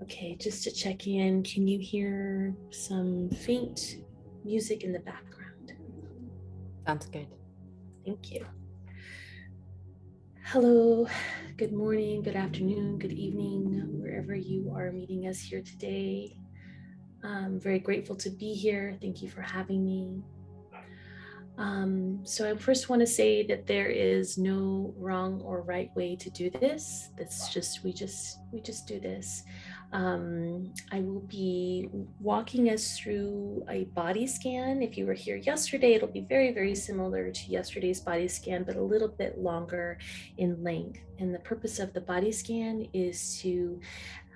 Okay, just to check in, can you hear some faint music in the background? Sounds good. Thank you. Hello, good morning, good afternoon, good evening, wherever you are meeting us here today. I'm very grateful to be here. Thank you for having me. So I first want to say that there is no wrong or right way to do this. That's just we just do this. I will be walking us through a body scan. If you were here yesterday, it'll be very, very similar to yesterday's body scan, but a little bit longer in length. And the purpose of the body scan is to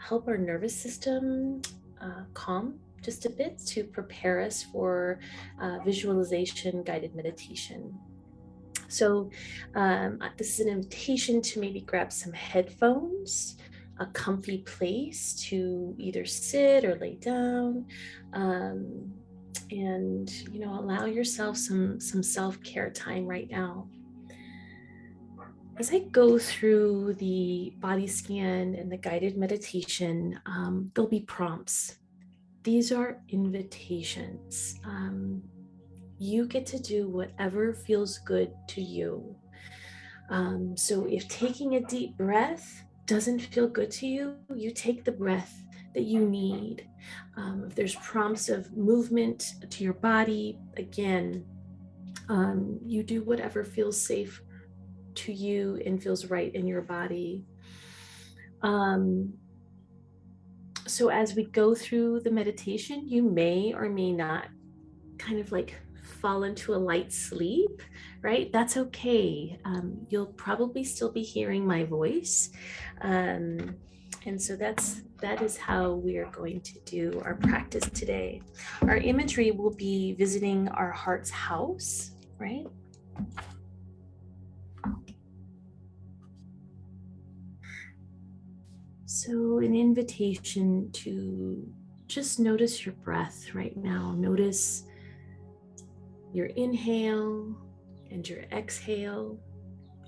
help our nervous system calm just a bit, to prepare us for visualization guided meditation. So this is an invitation to maybe grab some headphones, a comfy place to either sit or lay down, and allow yourself some self-care time right now. As I go through the body scan and the guided meditation, there'll be prompts. These are invitations. You get to do whatever feels good to you. So if taking a deep breath doesn't feel good to you, you take the breath that you need. If there's prompts of movement to your body, again, you do whatever feels safe to you and feels right in your body. So as we go through the meditation, you may or may not kind of like fall into a light sleep, right? That's okay. You'll probably still be hearing my voice. And so that is how we are going to do our practice today. Our imagery will be visiting our heart's house, right? So an invitation to just notice your breath right now. Notice your inhale and your exhale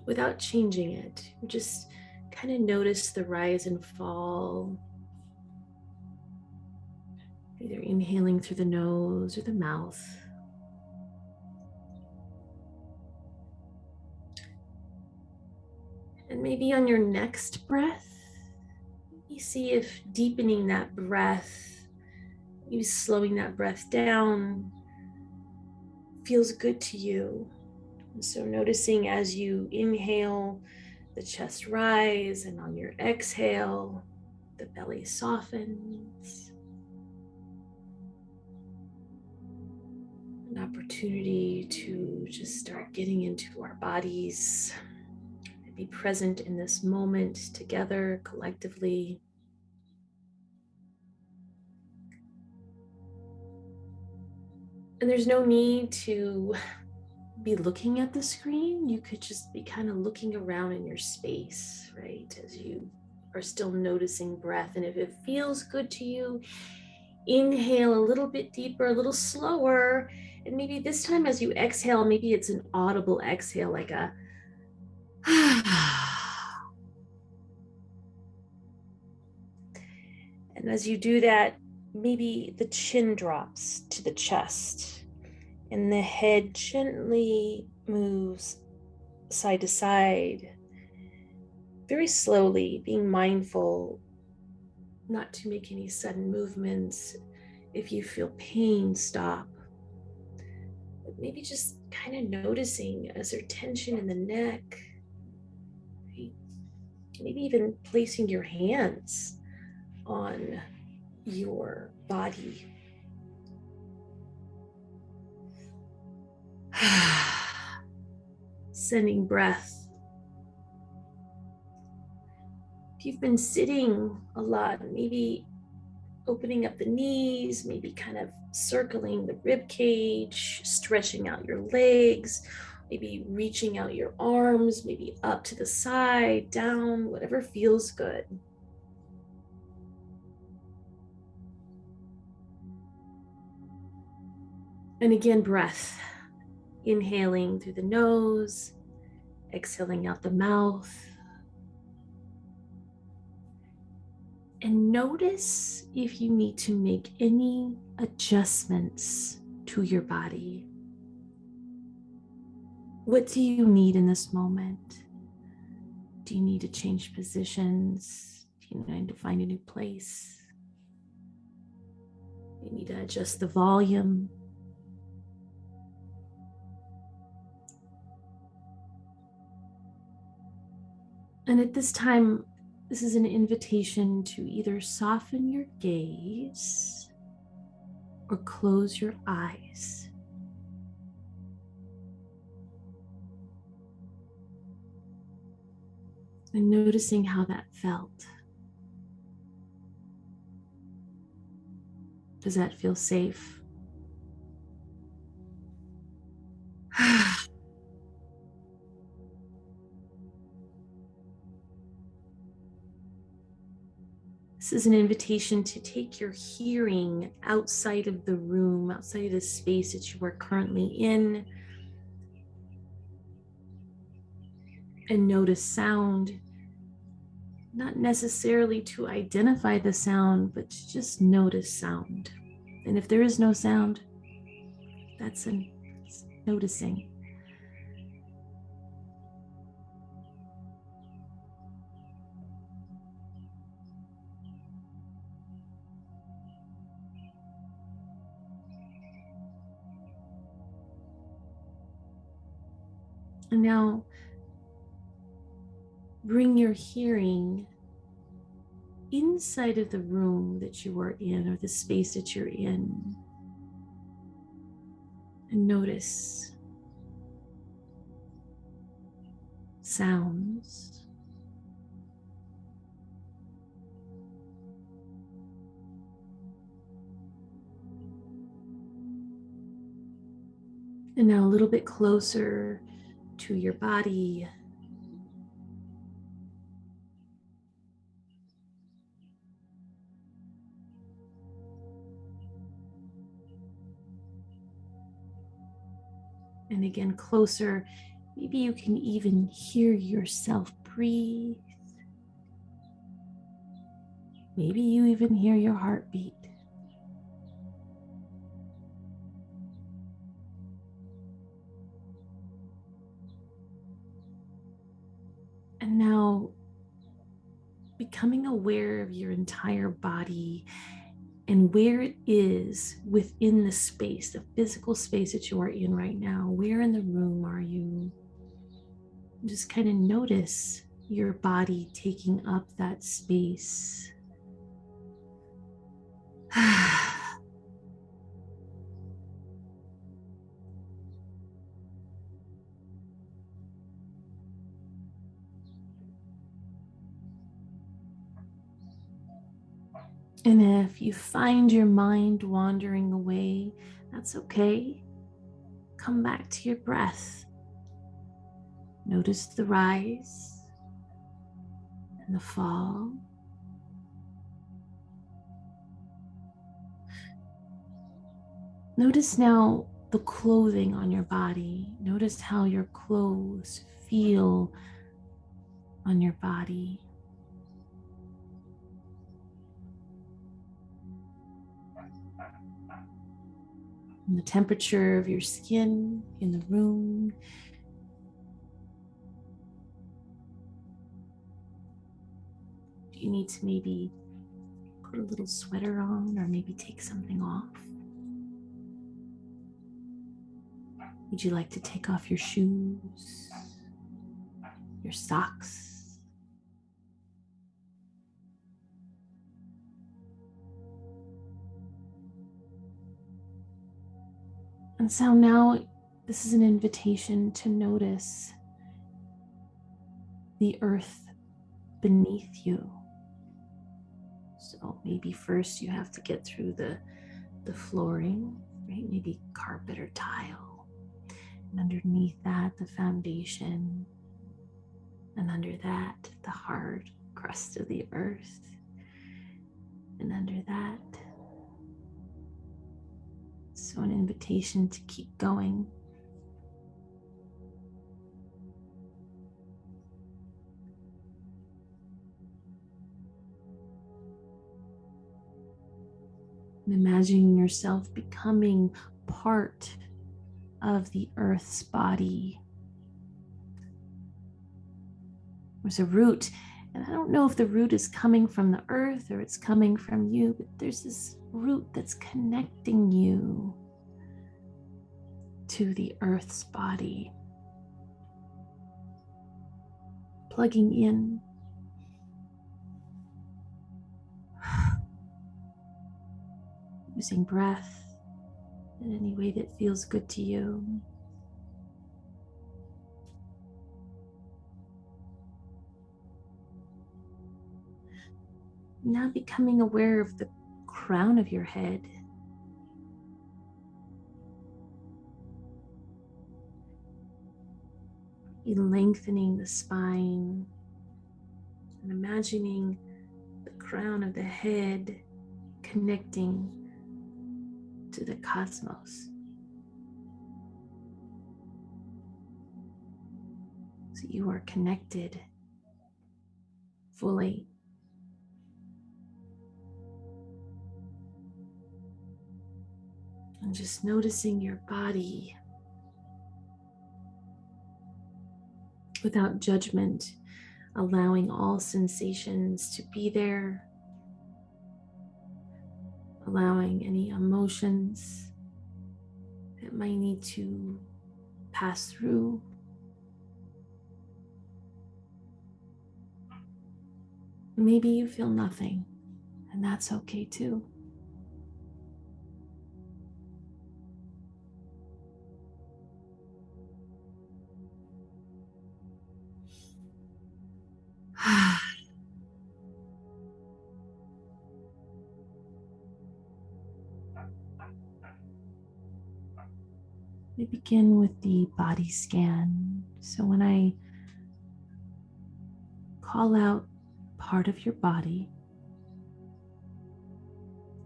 without changing it. Just kind of notice the rise and fall, either inhaling through the nose or the mouth. And maybe on your next breath, you see if deepening that breath, maybe slowing that breath down, feels good to you. And so noticing as you inhale, the chest rise, and on your exhale, the belly softens. An opportunity to just start getting into our bodies, be present in this moment together collectively. And there's no need to be looking at the screen. You could just be kind of looking around in your space, right? As you are still noticing breath. And if it feels good to you, inhale a little bit deeper, a little slower. And maybe this time as you exhale, maybe it's an audible exhale, like a and as you do that, maybe the chin drops to the chest and the head gently moves side to side, very slowly, being mindful not to make any sudden movements. If you feel pain, stop. But maybe just kind of noticing, is there tension in the neck? Right? Maybe even placing your hands on your body. Sending breath. If you've been sitting a lot, maybe opening up the knees, maybe kind of circling the rib cage, stretching out your legs, maybe reaching out your arms, maybe up to the side, down, whatever feels good. And again, breath. Inhaling through the nose, exhaling out the mouth. And notice if you need to make any adjustments to your body. What do you need in this moment? Do you need to change positions? Do you need to find a new place? Do you need to adjust the volume? And at this time, this is an invitation to either soften your gaze or close your eyes. And noticing how that felt. Does that feel safe? This is an invitation to take your hearing outside of the room, outside of the space that you are currently in, and notice sound, not necessarily to identify the sound, but to just notice sound. And if there is no sound, that's noticing. And now bring your hearing inside of the room that you are in, or the space that you're in, and notice sounds. And now a little bit closer to your body. And again, closer. Maybe you can even hear yourself breathe. Maybe you even hear your heartbeat. And now becoming aware of your entire body and where it is within the space, the physical space that you are in right now. Where in the room are you? Just kind of notice your body taking up that space. And if you find your mind wandering away, that's okay. Come back to your breath. Notice the rise and the fall. Notice now the clothing on your body. Notice how your clothes feel on your body. And the temperature of your skin in the room. Do you need to maybe put a little sweater on, or maybe take something off? Would you like to take off your shoes, your socks? And so now this is an invitation to notice the earth beneath you. So maybe first you have to get through the flooring, right? Maybe carpet or tile. And underneath that, the foundation. And under that, the hard crust of the earth. And under that, so an invitation to keep going. And imagining yourself becoming part of the earth's body. There's a root, and I don't know if the root is coming from the earth or it's coming from you, but there's this root that's connecting you to the earth's body. Plugging in. Using breath in any way that feels good to you. Now becoming aware of the crown of your head. Lengthening the spine and imagining the crown of the head connecting to the cosmos. So you are connected fully. And just noticing your body without judgment, allowing all sensations to be there, allowing any emotions that might need to pass through. Maybe you feel nothing, and that's okay too. We begin with the body scan. So when I call out part of your body,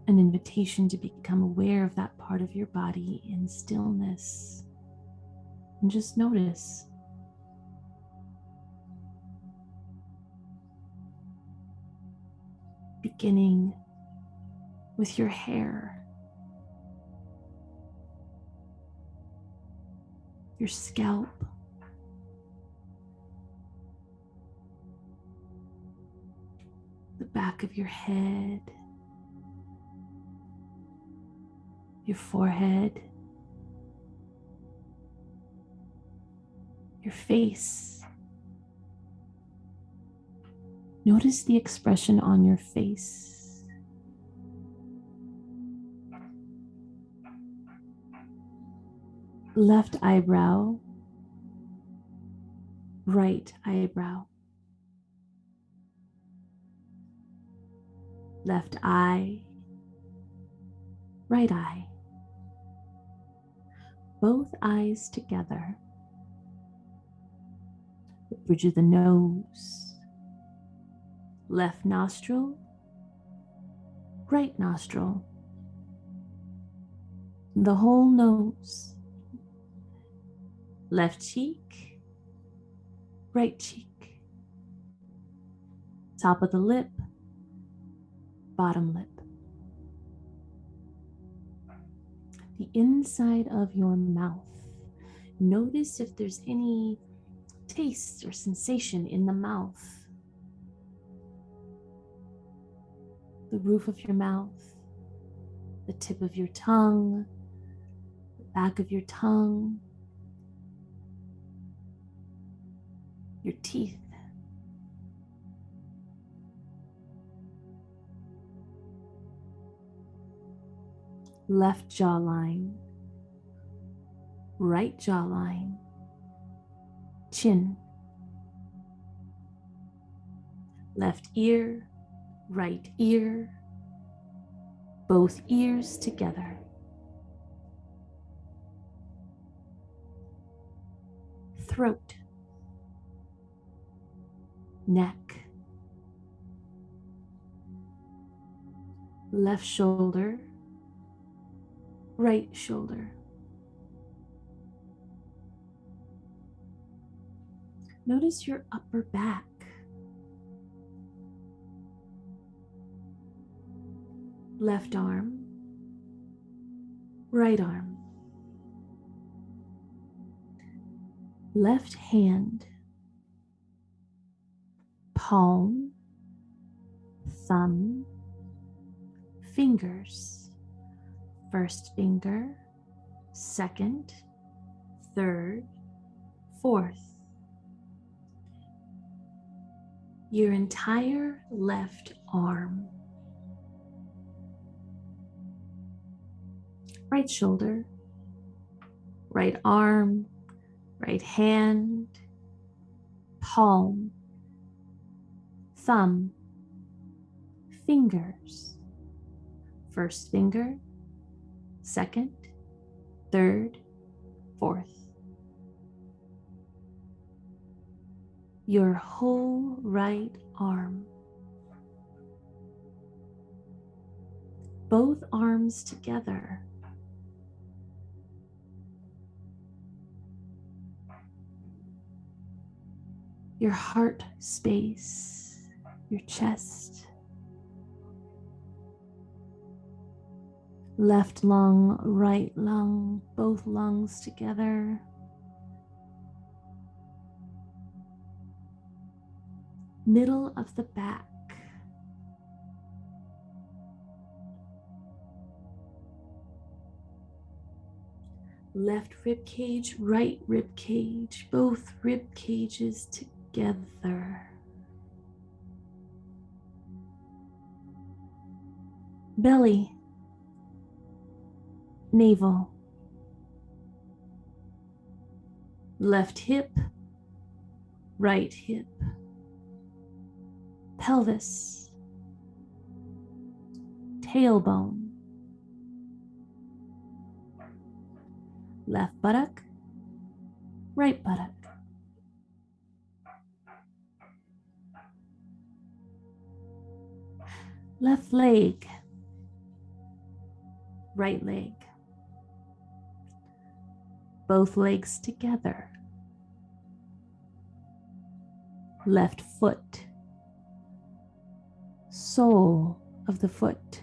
an invitation to become aware of that part of your body in stillness, and just notice. Beginning with your hair, your scalp, the back of your head, your forehead, your face. Notice the expression on your face. Left eyebrow, right eyebrow. Left eye, right eye. Both eyes together. The bridge of the nose. Left nostril, right nostril. The whole nose. Left cheek, right cheek. Top of the lip, bottom lip. The inside of your mouth. Notice if there's any taste or sensation in the mouth. The roof of your mouth, the tip of your tongue, the back of your tongue, your teeth. Left jawline, right jawline, chin. Left ear, right ear, both ears together. Throat, neck, left shoulder, right shoulder. Notice your upper back. Left arm, right arm, left hand, palm, thumb, fingers, first finger, second, third, fourth. Your entire left arm, right shoulder, right arm, right hand, palm, thumb, fingers, first finger, second, third, fourth. Your whole right arm, both arms together. Your heart space, your chest, left lung, right lung, both lungs together. Middle of the back, left rib cage, right rib cage, both rib cages together. Belly, navel, left hip, right hip, pelvis, tailbone, left buttock, right buttock, left leg, right leg, both legs together, left foot, sole of the foot,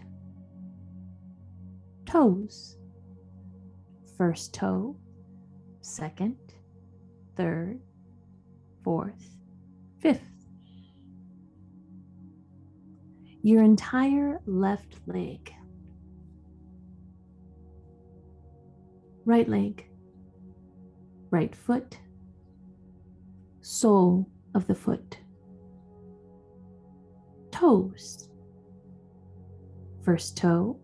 toes, first toe, second, third, fourth, fifth. Your entire left leg, right leg, right foot, sole of the foot, toes, first toe,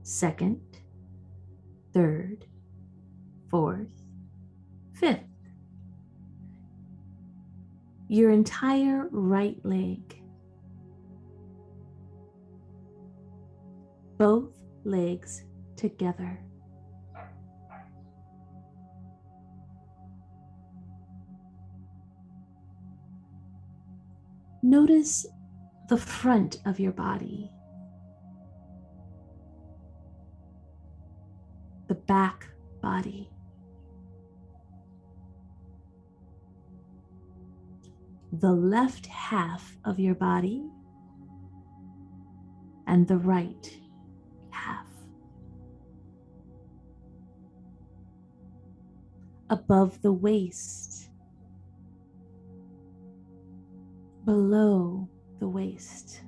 second, third, fourth, fifth. Your entire right leg, both legs together. Notice the front of your body, the back body, the left half of your body, and the right half. Above the waist, below the waist.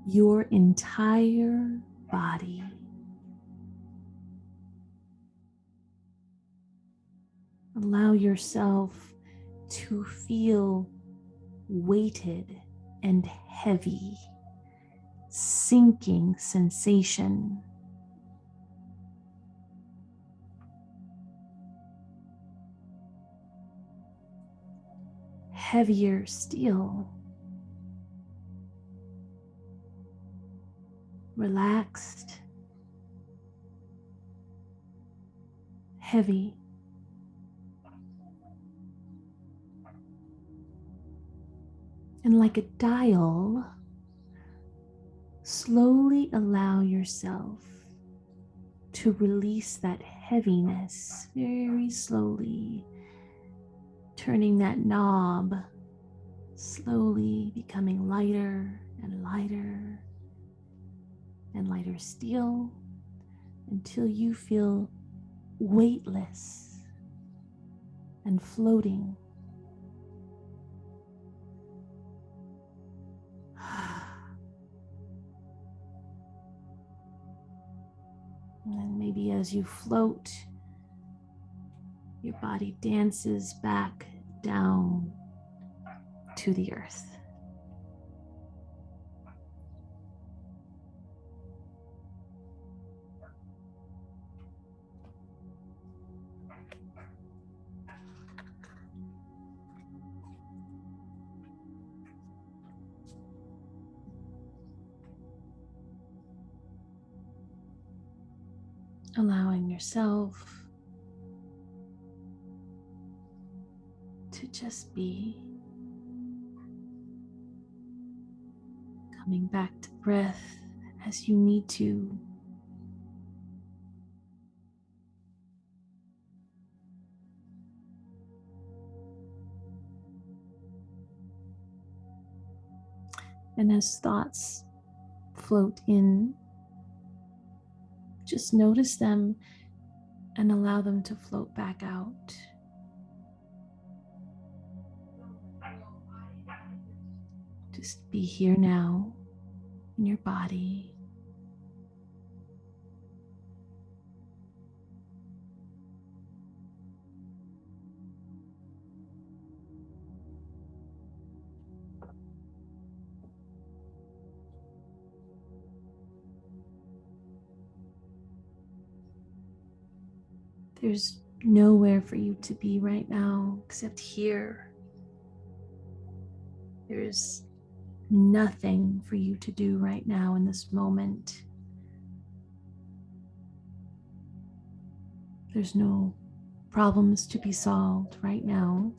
Your entire body. Allow yourself to feel weighted and heavy, sinking sensation. Heavier still. Relaxed. Heavy. And like a dial, slowly allow yourself to release that heaviness very slowly, turning that knob, slowly becoming lighter and lighter, and lighter steel until you feel weightless and floating. And then maybe as you float, your body dances back down to the earth. Allowing yourself to just be, coming back to breath as you need to. And as thoughts float in, just notice them and allow them to float back out. Just be here now in your body. There's nowhere for you to be right now except here. There's nothing for you to do right now in this moment. There's no problems to be solved right now.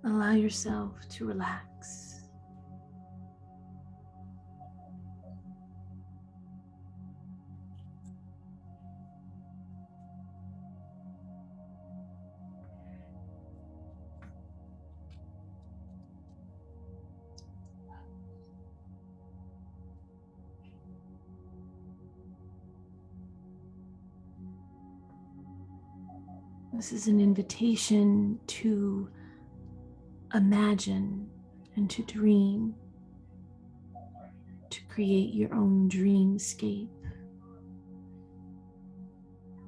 Allow yourself to relax. This is an invitation to imagine and to dream, to create your own dreamscape.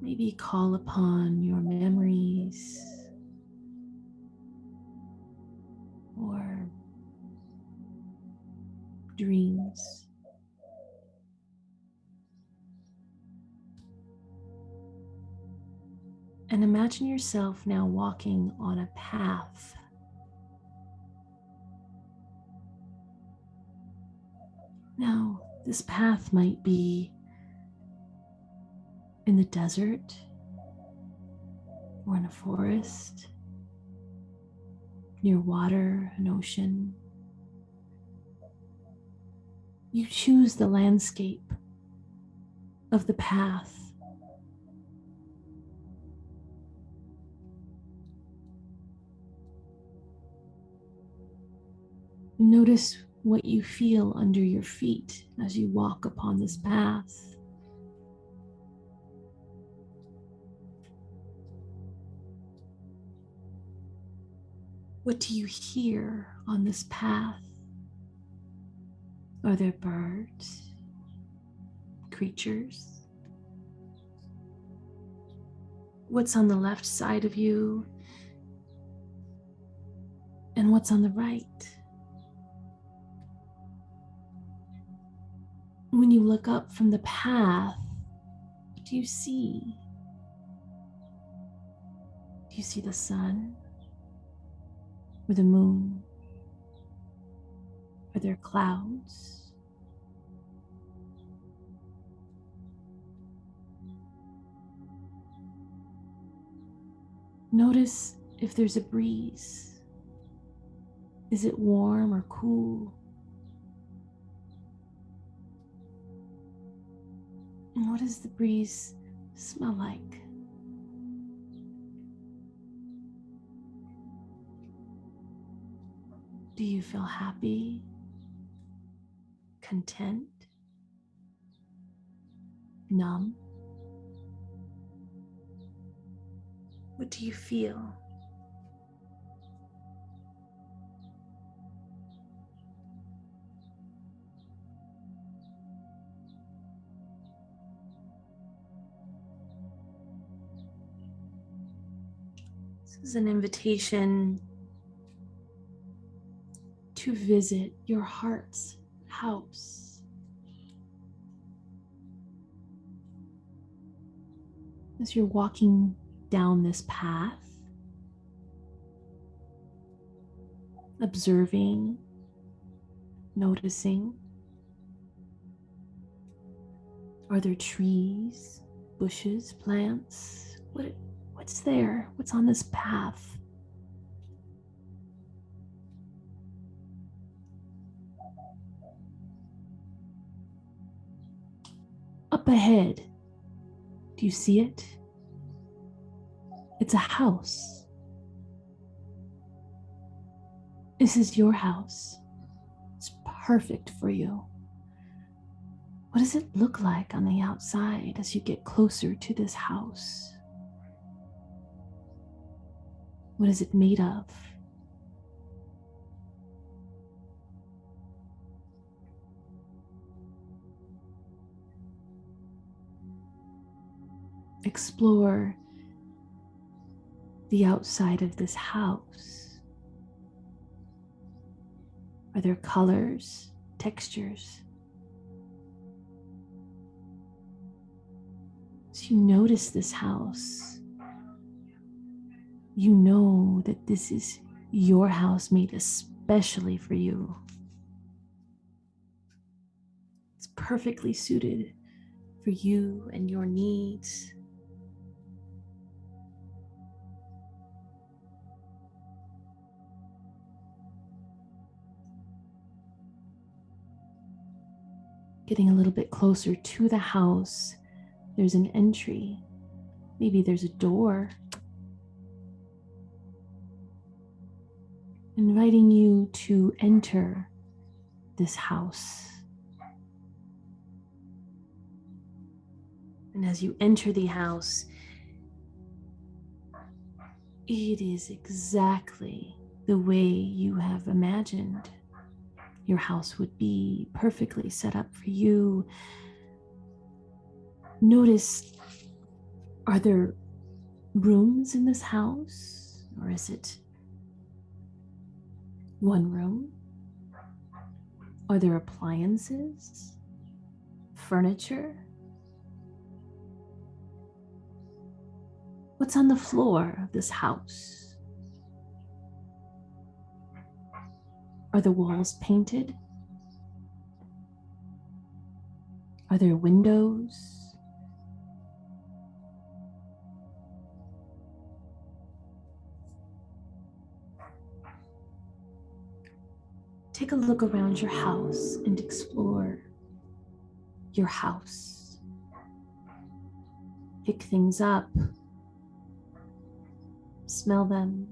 Maybe call upon your memories or dreams. And imagine yourself now walking on a path. Now, this path might be in the desert or in a forest, near water, an ocean. You choose the landscape of the path. Notice what you feel under your feet as you walk upon this path. What do you hear on this path? Are there birds, creatures? What's on the left side of you? And what's on the right? When you look up from the path, what do you see? Do you see the sun or the moon? Are there clouds? Notice if there's a breeze. Is it warm or cool? And what does the breeze smell like? Do you feel happy content, numb? What do you feel? This is an invitation to visit your heart's house. As you're walking down this path, observing, noticing, are there trees, bushes, plants? What's there? What's on this path? Up ahead, do you see it? It's a house. This is your house. It's perfect for you. What does it look like on the outside as you get closer to this house? What is it made of? Explore the outside of this house. Are there colors, textures? As you notice this house, you know that this is your house made especially for you. It's perfectly suited for you and your needs. Getting a little bit closer to the house, there's an entry. Maybe there's a door. Inviting you to enter this house. And as you enter the house, it is exactly the way you have imagined your house would be, perfectly set up for you. Notice, are there rooms in this house? Or is it one room? Are there appliances? Furniture? What's on the floor of this house? Are the walls painted? Are there windows? Take a look around your house and explore your house. Pick things up. Smell them.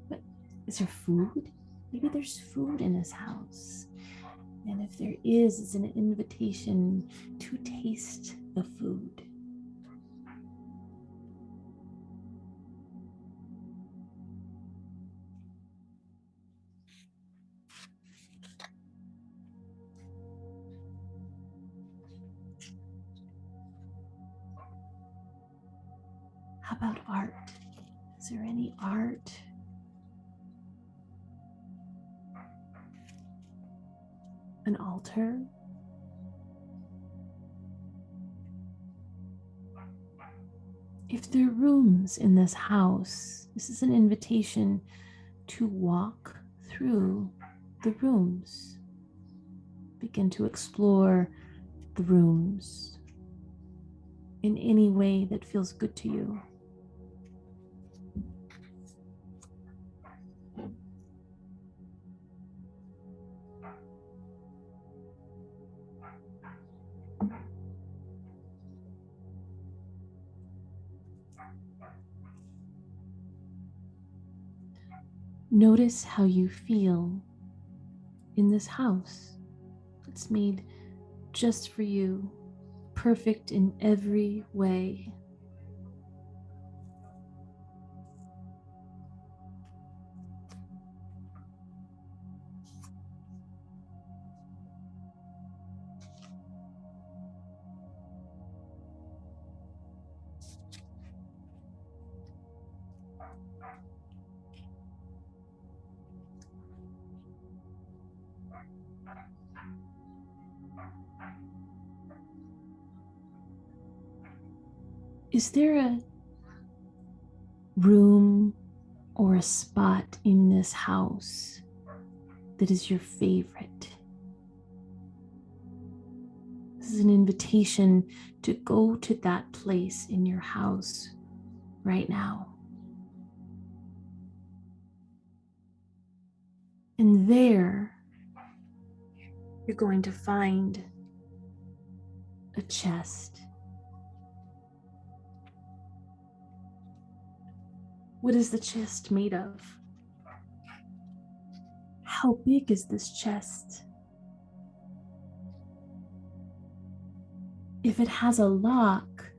But is there food? Maybe there's food in this house. And if there is, it's an invitation to taste the food. How about art? Is there any art? An altar? If there are rooms in this house, this is an invitation to walk through the rooms. Begin to explore the rooms in any way that feels good to you. Notice how you feel in this house. It's made just for you, perfect in every way. Is there a room or a spot in this house that is your favorite? This is an invitation to go to that place in your house right now. And there, you're going to find a chest. What is the chest made of? How big is this chest? If it has a lock,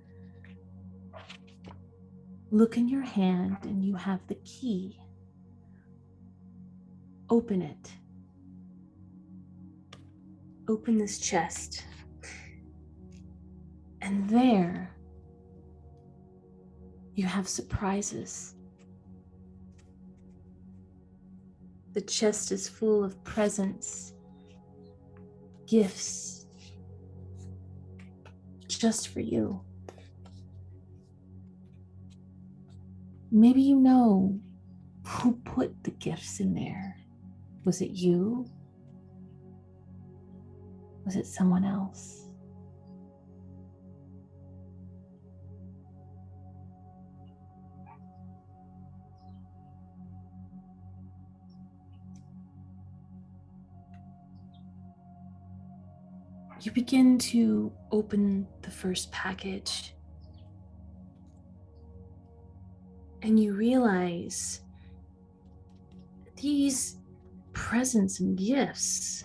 look in your hand and you have the key. Open it. Open this chest. And there, you have surprises. The chest is full of presents, gifts, just for you. Maybe you know who put the gifts in there. Was it you? Was it someone else? You begin to open the first package, and you realize these presents and gifts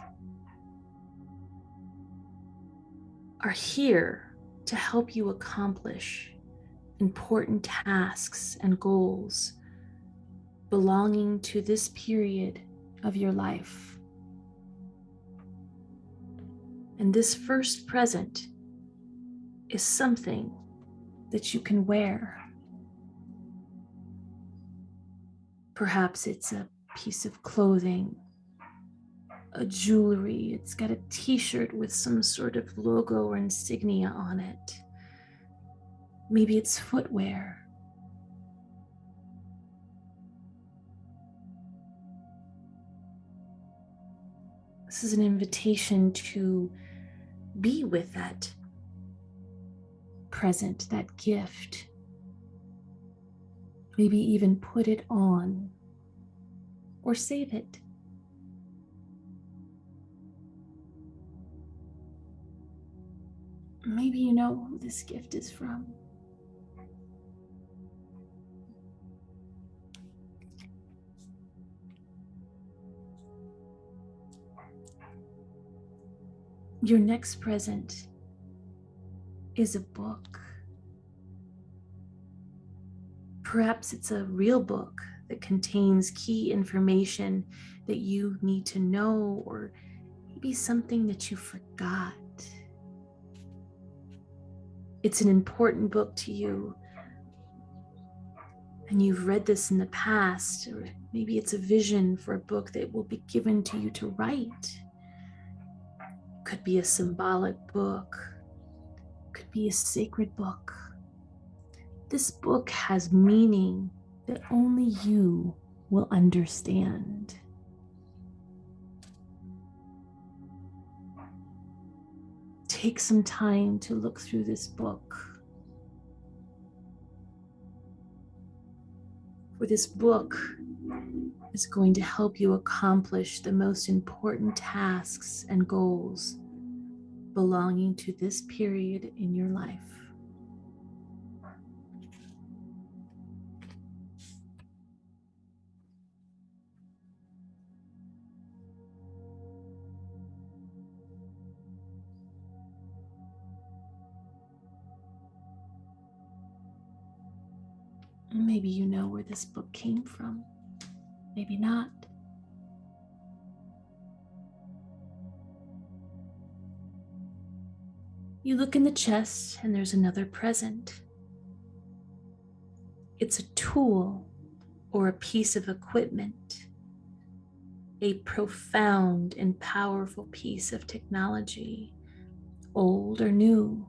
are here to help you accomplish important tasks and goals belonging to this period of your life. And this first present is something that you can wear. Perhaps it's a piece of clothing, a jewelry. It's got a t-shirt with some sort of logo or insignia on it. Maybe it's footwear. This is an invitation to be with that present, that gift. Maybe even put it on or save it. Maybe you know who this gift is from. Your next present is a book. Perhaps it's a real book that contains key information that you need to know, or maybe something that you forgot. It's an important book to you, and you've read this in the past, or maybe it's a vision for a book that will be given to you to write. Could be a symbolic book, could be a sacred book. This book has meaning that only you will understand. Take some time to look through this book. For this book is going to help you accomplish the most important tasks and goals belonging to this period in your life. Maybe you know where this book came from, maybe not. You look in the chest and there's another present. It's a tool or a piece of equipment, a profound and powerful piece of technology, old or new.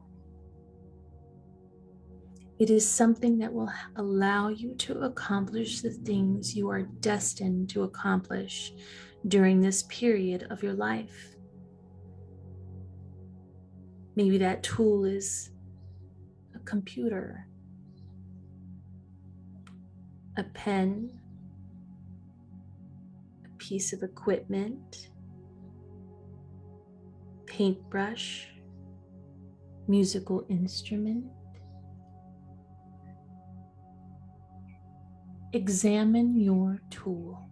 It is something that will allow you to accomplish the things you are destined to accomplish during this period of your life. Maybe that tool is a computer, a pen, a piece of equipment, paintbrush, musical instrument. Examine your tool.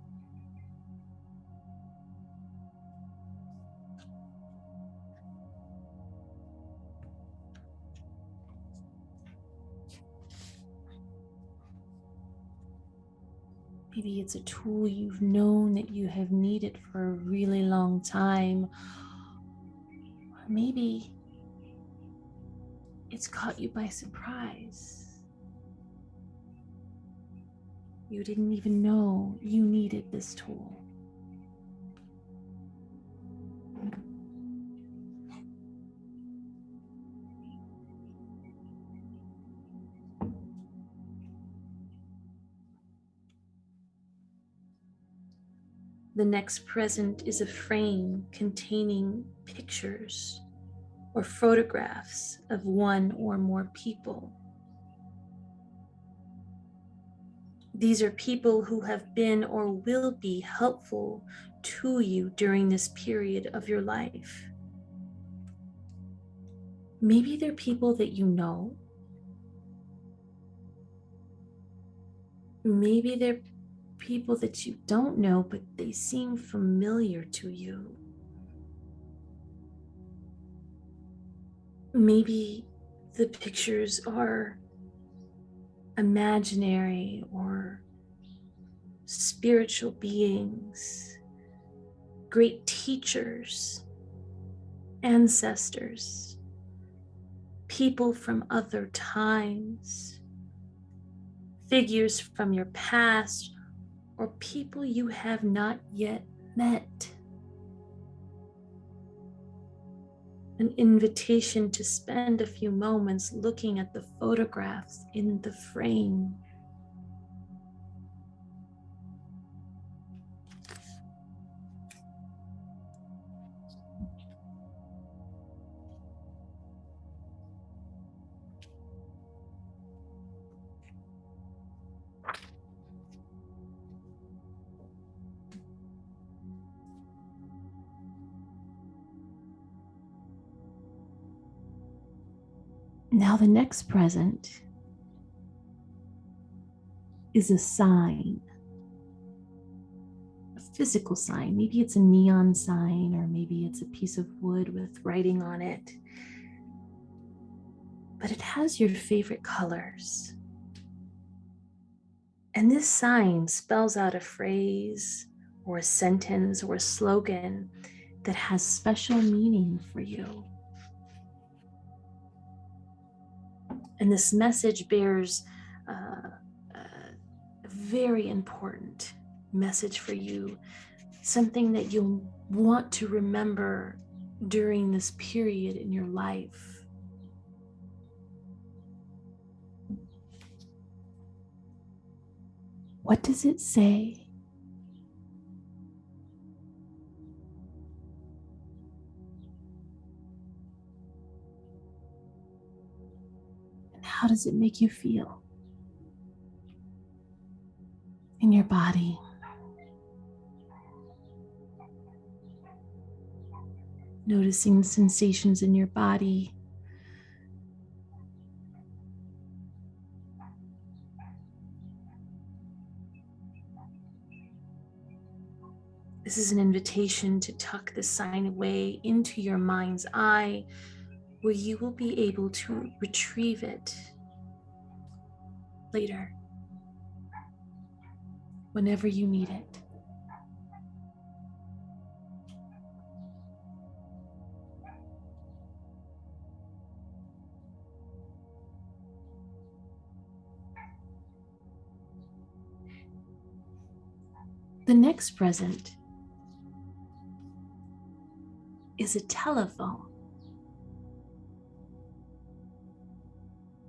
Maybe it's a tool you've known that you have needed for a really long time. Or maybe it's caught you by surprise. You didn't even know you needed this tool. The next present is a frame containing pictures or photographs of one or more people. These are people who have been or will be helpful to you during this period of your life. Maybe they're people that you know. Maybe they're people that you don't know, but they seem familiar to you. Maybe the pictures are imaginary or spiritual beings, great teachers, ancestors, people from other times, figures from your past, or people you have not yet met. An invitation to spend a few moments looking at the photographs in the frame. Now the next present is a sign, a physical sign. Maybe it's a neon sign, or maybe it's a piece of wood with writing on it. But it has your favorite colors. And this sign spells out a phrase or a sentence or a slogan that has special meaning for you. And this message bears a very important message for you, something that you'll want to remember during this period in your life. What does it say? And how does it make you feel in your body? Noticing the sensations in your body. This is an invitation to tuck the sign away into your mind's eye, where you will be able to retrieve it later. whenever you need it. The next present is a telephone.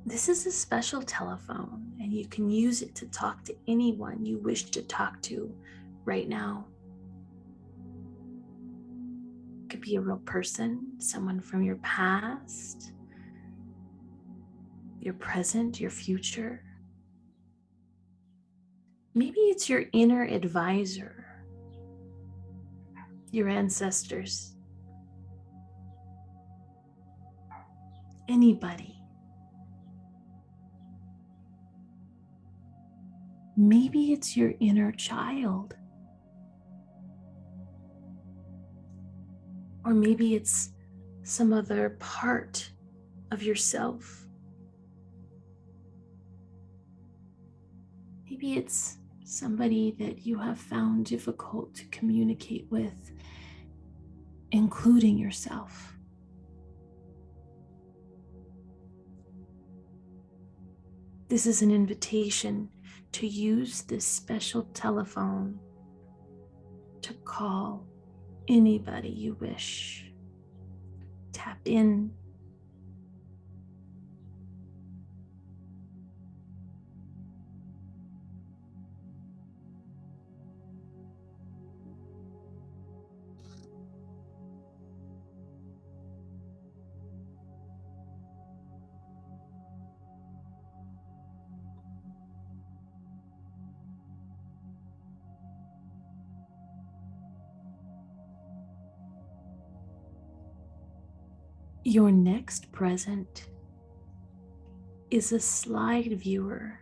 This is a special telephone, and you can use it to talk to anyone you wish to talk to right now. It could be a real person, someone from your past, your present, your future. Maybe it's your inner advisor, your ancestors, anybody. Maybe it's your inner child. Or maybe it's some other part of yourself. Maybe it's somebody that you have found difficult to communicate with, including yourself. This is an invitation to use this special telephone to call anybody you wish. Tap in. Your next present is a slide viewer,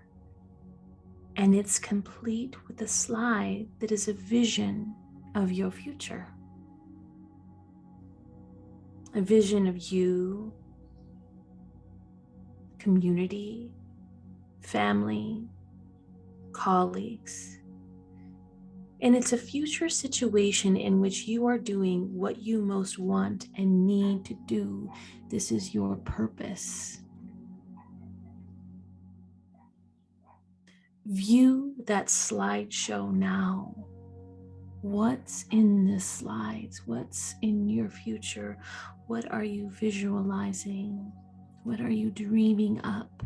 and it's complete with a slide that is a vision of your future. A vision of you, community, family, colleagues. And it's a future situation in which you are doing what you most want and need to do. This is your purpose. View that slideshow now. What's in the slides? What's in your future? What are you visualizing? What are you dreaming up?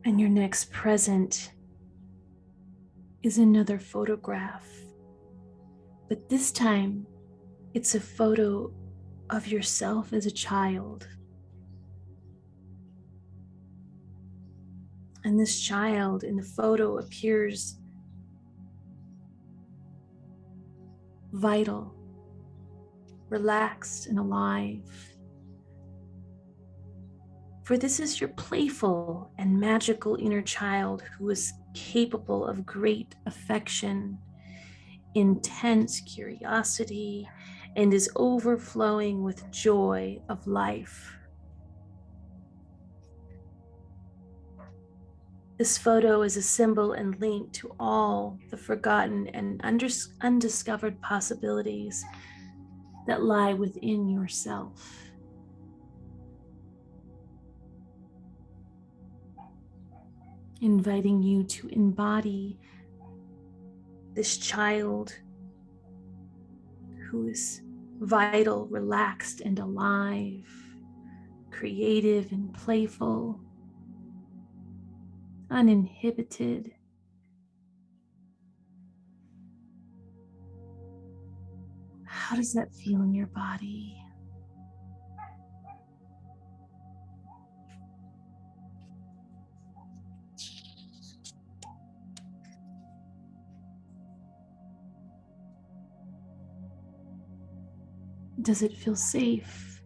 And your next present is another photograph, but this time it's a photo of yourself as a child. And this child in the photo appears vital, relaxed, and alive. For this is your playful and magical inner child who is capable of great affection, intense curiosity, and is overflowing with joy of life. This photo is a symbol and link to all the forgotten and undiscovered possibilities that lie within yourself. Inviting you to embody this child who is vital, relaxed, and alive, creative and playful, uninhibited. How does that feel in your body? Does it feel safe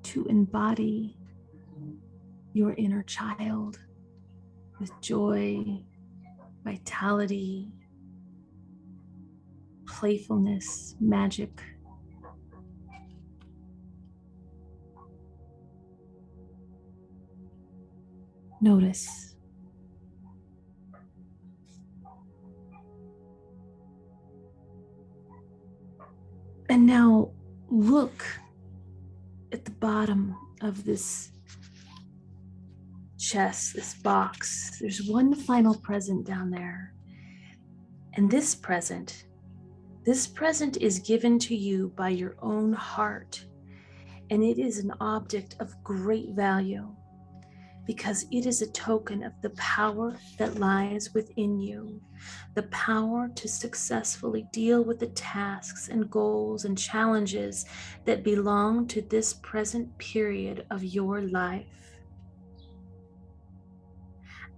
to embody your inner child with joy, vitality, playfulness, magic? Notice. And now look at the bottom of this chest, this box. There's one final present down there. And this present is given to you by your own heart. And it is an object of great value because it is a token of the power that lies within you, the power to successfully deal with the tasks and goals and challenges that belong to this present period of your life.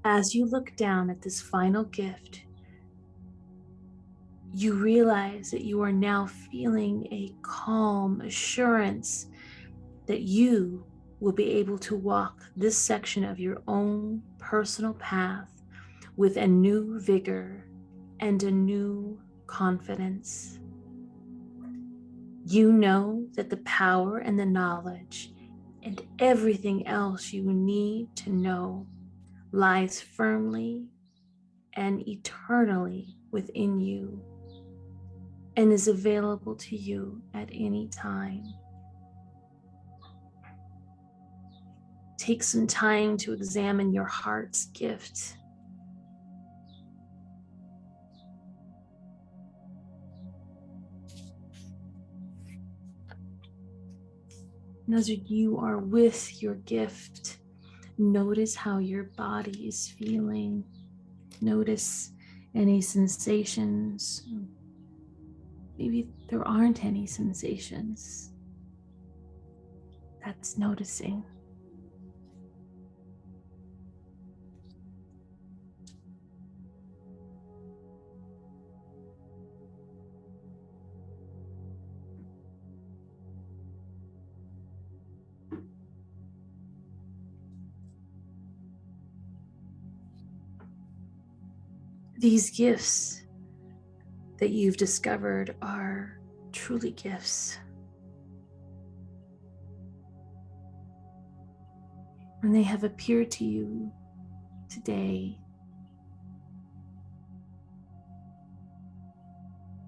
As you look down at this final gift, you realize that you are now feeling a calm assurance that you will be able to walk this section of your own personal path with a new vigor and a new confidence. You know that the power and the knowledge and everything else you need to know lies firmly and eternally within you and is available to you at any time. Take some time to examine your heart's gift. And as you are with your gift, notice how your body is feeling. Notice any sensations. Maybe there aren't any sensations. That's noticing. These gifts that you've discovered are truly gifts. And they have appeared to you today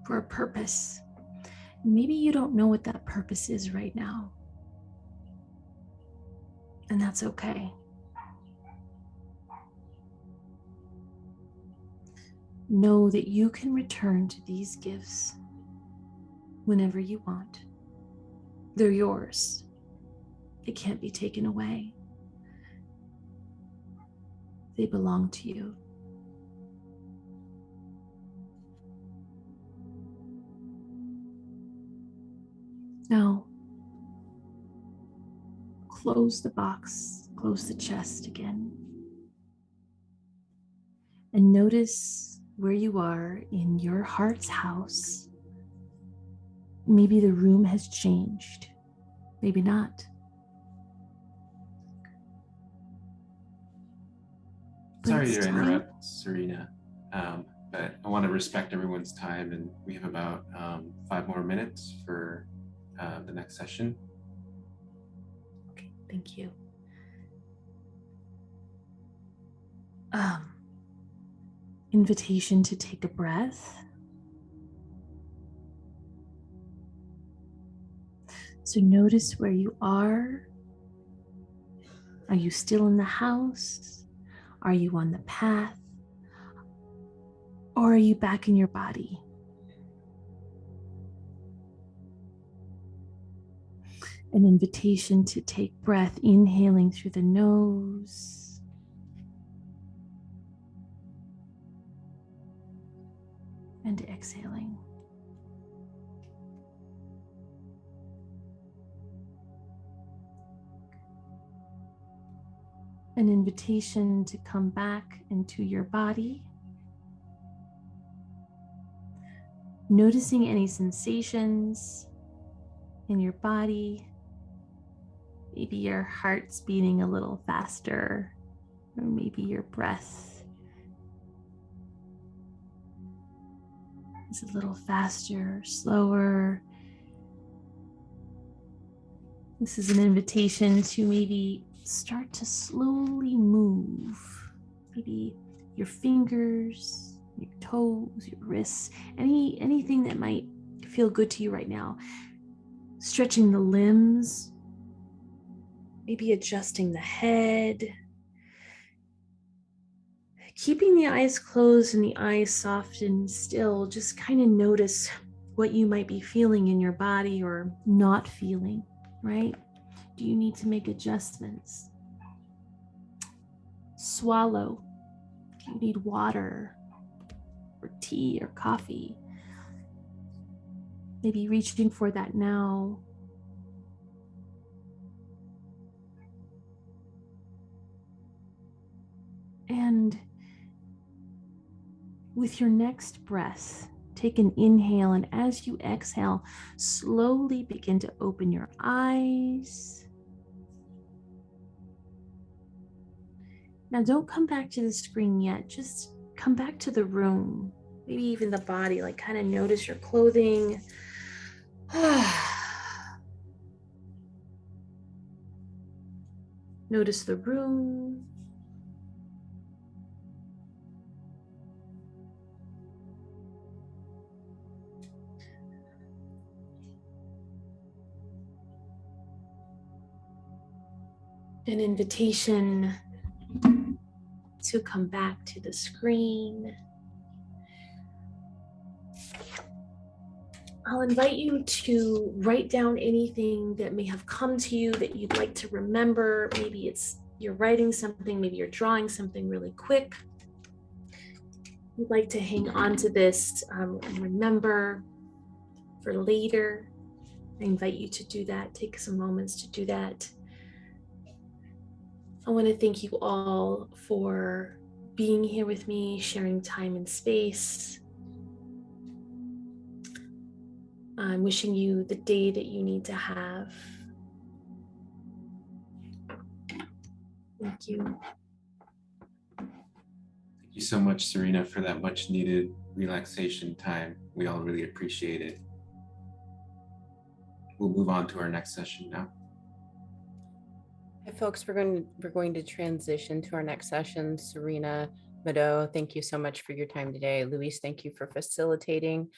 for a purpose. Maybe you don't know what that purpose is right now. And that's okay. Know that you can return to these gifts whenever you want. They're yours. They can't be taken away. They belong to you. Now, close the box, close the chest again, and notice where you are in your heart's house. Maybe the room has changed, maybe not. Sorry to interrupt, Serina, but I want to respect everyone's time, and we have about 5 more minutes for the next session. Okay, thank you. Invitation to take a breath. So notice where you are. Are you still in the house? Are you on the path? Or are you back in your body? An invitation to take breath, inhaling through the nose. And exhaling. An invitation to come back into your body. Noticing any sensations, in your body. Maybe your heart's beating a little faster, or maybe your breath is a little faster, slower. This is an invitation to maybe start to slowly move. Maybe your fingers, your toes, your wrists, anything that might feel good to you right now. Stretching the limbs, maybe adjusting the head. Keeping the eyes closed and the eyes soft and still, just kind of notice what you might be feeling in your body or not feeling, right? Do you need to make adjustments? Swallow. Do you need water or tea or coffee? Maybe reaching for that now. And with your next breath, take an inhale, and as you exhale, slowly begin to open your eyes. Now, don't come back to the screen yet. Just come back to the room, maybe even the body, like kind of notice your clothing. Notice the room. An invitation to come back to the screen. I'll invite you to write down anything that may have come to you that you'd like to remember. Maybe it's you're writing something, maybe you're drawing something really quick. You'd like to hang on to this and remember for later. I invite you to do that. Take some moments to do that. I want to thank you all for being here with me, sharing time and space. I'm wishing you the day that you need to have. Thank you. Thank you so much, Serina, for that much needed relaxation time. We all really appreciate it. We'll move on to our next session now. Hey folks, we're going to transition to our next session. Serina, Mado, thank you so much for your time today. Luis, thank you for facilitating.